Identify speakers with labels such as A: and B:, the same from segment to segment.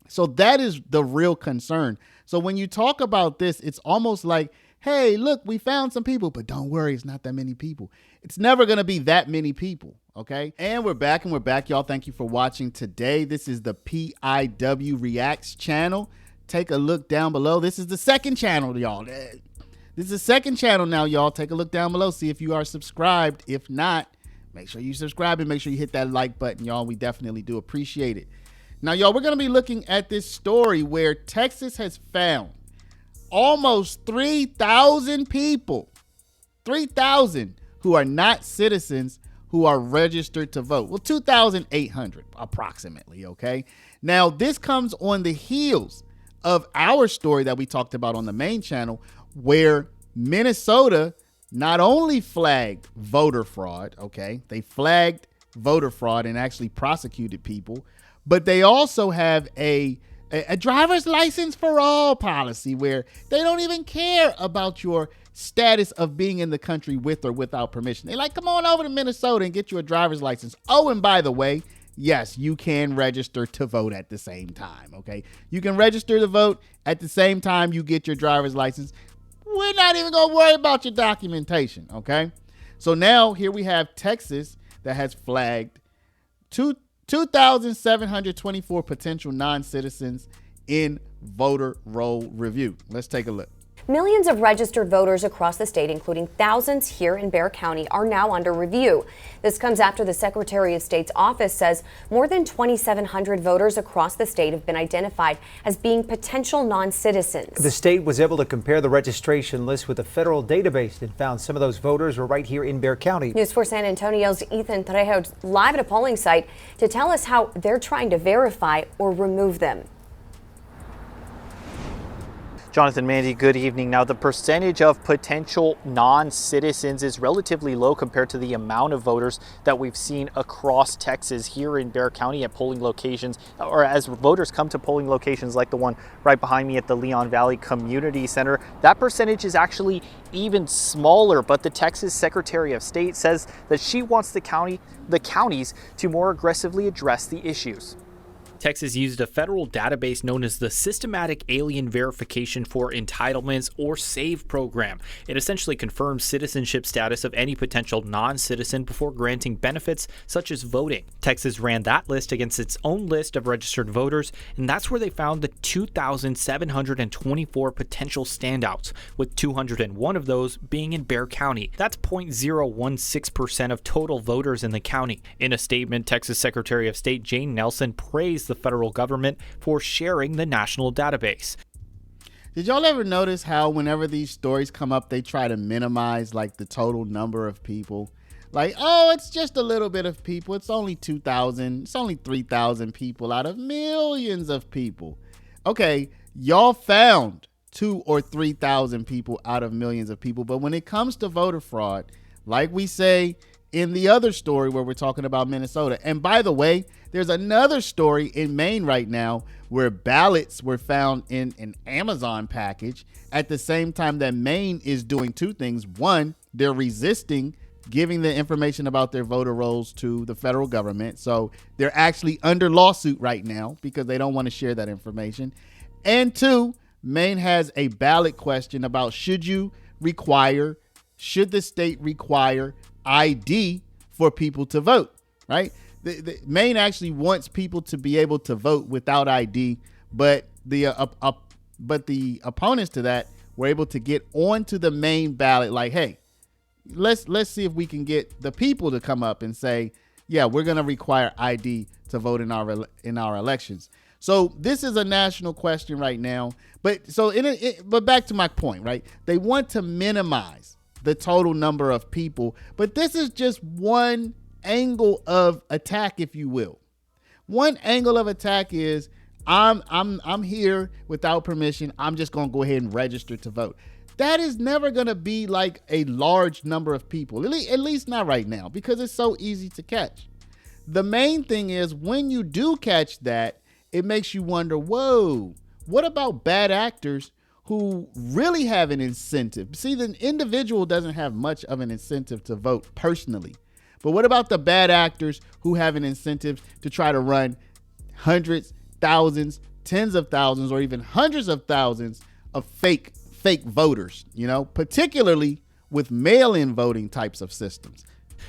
A: So that is the real concern. So when you talk about this, it's almost like, hey, look, we found some people, but don't worry, it's not that many people. It's never going to be that many people, okay? And we're back, y'all. Thank you for watching today. This is the PIW Reacts channel. Take a look down below. This is the second channel, y'all. This is the second channel now, y'all. Take a look down below. See if you are subscribed. If not, make sure you subscribe and make sure you hit that like button, y'all. We definitely do appreciate it. Now, y'all, we're going to be looking at this story where Texas has found almost 3,000 people, 3,000 who are not citizens who are registered to vote. Well, 2,800 approximately, okay? Now, this comes on the heels of our story that we talked about on the main channel, where Minnesota not only flagged voter fraud, okay? They flagged voter fraud and actually prosecuted people, but they also have a driver's license for all policy where they don't even care about your status of being in the country with or without permission. They're like, come on over to Minnesota and get you a driver's license. Oh, and by the way, yes, you can register to vote at the same time, okay? You can register to vote at the same time you get your driver's license. We're not even going to worry about your documentation, okay? So now here we have Texas that has flagged 2,724 potential non-citizens in voter roll review. Let's take a look.
B: Millions of registered voters across the state, including thousands here in Bexar County, are now under review. This comes after the Secretary of State's office says more than 2,700 voters across the state have been identified as being potential non-citizens.
C: The state was able to compare the registration list with a federal database and found some of those voters were right here in Bexar County.
B: News 4 San Antonio's Ethan Trejo live at a polling site to tell us how they're trying to verify or remove them.
D: Jonathan, Mandy, good evening. Now, the percentage of potential non-citizens is relatively low compared to the amount of voters that we've seen across Texas here in Bexar County at polling locations, or as voters come to polling locations like the one right behind me at the Leon Valley Community Center. That percentage is actually even smaller, but the Texas Secretary of State says that she wants the counties to more aggressively address the issues. Texas used a federal database known as the Systematic Alien Verification for Entitlements, or SAVE program. It essentially confirms citizenship status of any potential non-citizen before granting benefits such as voting. Texas ran that list against its own list of registered voters, and that's where they found the 2,724 potential standouts, with 201 of those being in Bexar County. That's 0.016% of total voters in the county. In a statement, Texas Secretary of State Jane Nelson praised the federal government for sharing the national database.
A: Did y'all ever notice how whenever these stories come up, they try to minimize like the total number of people? Like, oh, it's just a little bit of people. It's only 2,000. It's only 3,000 people out of millions of people. Okay, y'all found 2,000 or 3,000 people out of millions of people. But when it comes to voter fraud, like we say in the other story where we're talking about Minnesota, and by the way, there's another story in Maine right now where ballots were found in an Amazon package at the same time that Maine is doing two things. One, they're resisting giving the information about their voter rolls to the federal government. So they're actually under lawsuit right now because they don't want to share that information. And two, Maine has a ballot question about should the state require ID for people to vote, right? The Maine actually wants people to be able to vote without ID, but the opponents to that were able to get onto the Maine ballot like, hey, let's see if we can get the people to come up and say, yeah, we're going to require ID to vote in our elections. So this is a national question right now. But back to my point, right? They want to minimize the total number of people, but this is just one angle of attack, if you will. One angle of attack is I'm here without permission. I'm just going to go ahead and register to vote. That is never going to be like a large number of people, at least not right now, because it's so easy to catch. The main thing is when you do catch that, it makes you wonder, whoa, what about bad actors who really have an incentive? See, the individual doesn't have much of an incentive to vote personally. But what about the bad actors who have an incentive to try to run hundreds, thousands, tens of thousands or even hundreds of thousands of fake voters, particularly with mail-in voting types of systems.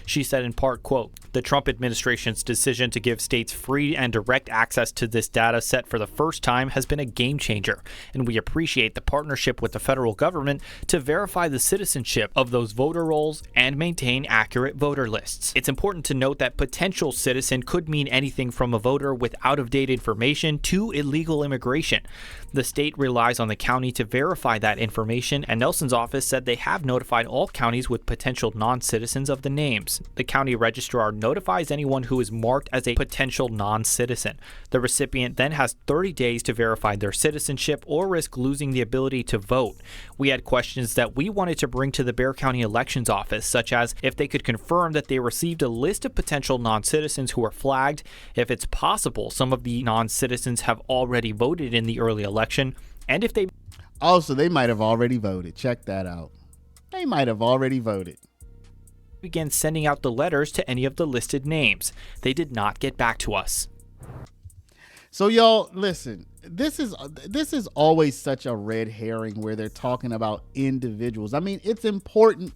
D: She said in part, quote, "The Trump administration's decision to give states free and direct access to this data set for the first time has been a game changer, and we appreciate the partnership with the federal government to verify the citizenship of those voter rolls and maintain accurate voter lists. It's important to note that potential citizen could mean anything from a voter with out-of-date information to illegal immigration. The state relies on the county to verify that information, and Nelson's office said they have notified all counties with potential non-citizens of the names. The county registrar notifies anyone who is marked as a potential non-citizen. The recipient then has 30 days to verify their citizenship or risk losing the ability to vote. We had questions that we wanted to bring to the Bexar County Elections Office, such as if they could confirm that they received a list of potential non-citizens who are flagged, if it's possible some of the non-citizens have already voted in the early election, and if they...
A: Also, they might have already voted. Check that out. They might have already voted.
D: Began sending out the letters to any of the listed names. They did not get back to us.
A: So y'all, listen, this is always such a red herring where they're talking about individuals. I mean, it's important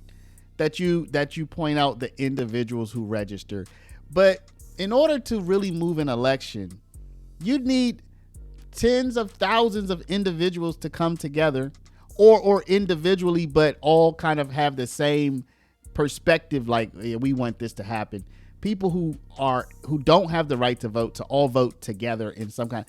A: that you point out the individuals who register, but in order to really move an election, you'd need tens of thousands of individuals to come together, or individually, but all kind of have the same perspective, like, yeah, we want this to happen. People who don't have the right to vote to all vote together in some kind.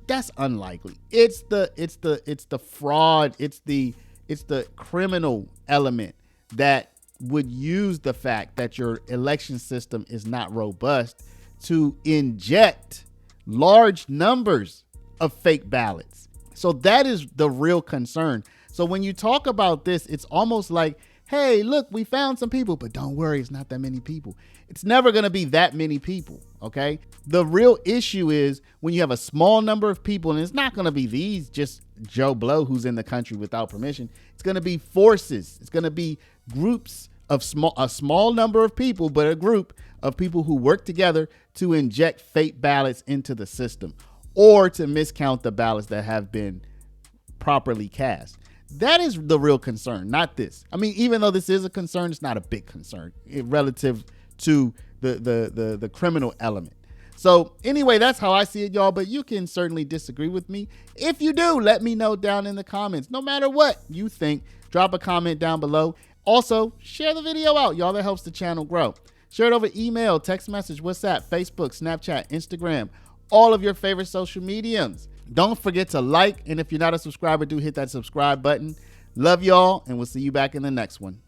A: That's unlikely. It's the fraud. It's the criminal element that would use the fact that your election system is not robust to inject large numbers of fake ballots. So that is the real concern. So when you talk about this, it's almost like, hey, look, we found some people, but don't worry, it's not that many people. It's never going to be that many people, okay? The real issue is when you have a small number of people, and it's not going to be these just Joe Blow who's in the country without permission. It's going to be forces. It's going to be groups of a small number of people, but a group of people who work together to inject fake ballots into the system or to miscount the ballots that have been properly cast. That is the real concern, not this. I mean, even though this is a concern, it's not a big concern relative to the criminal element. So anyway, that's how I see it, y'all. But you can certainly disagree with me. If you do, let me know down in the comments. No matter what you think, drop a comment down below. Also, share the video out, y'all. That helps the channel grow. Share it over email, text message, WhatsApp, Facebook, Snapchat, Instagram, all of your favorite social mediums. Don't forget to like, and if you're not a subscriber, do hit that subscribe button. Love y'all, and we'll see you back in the next one.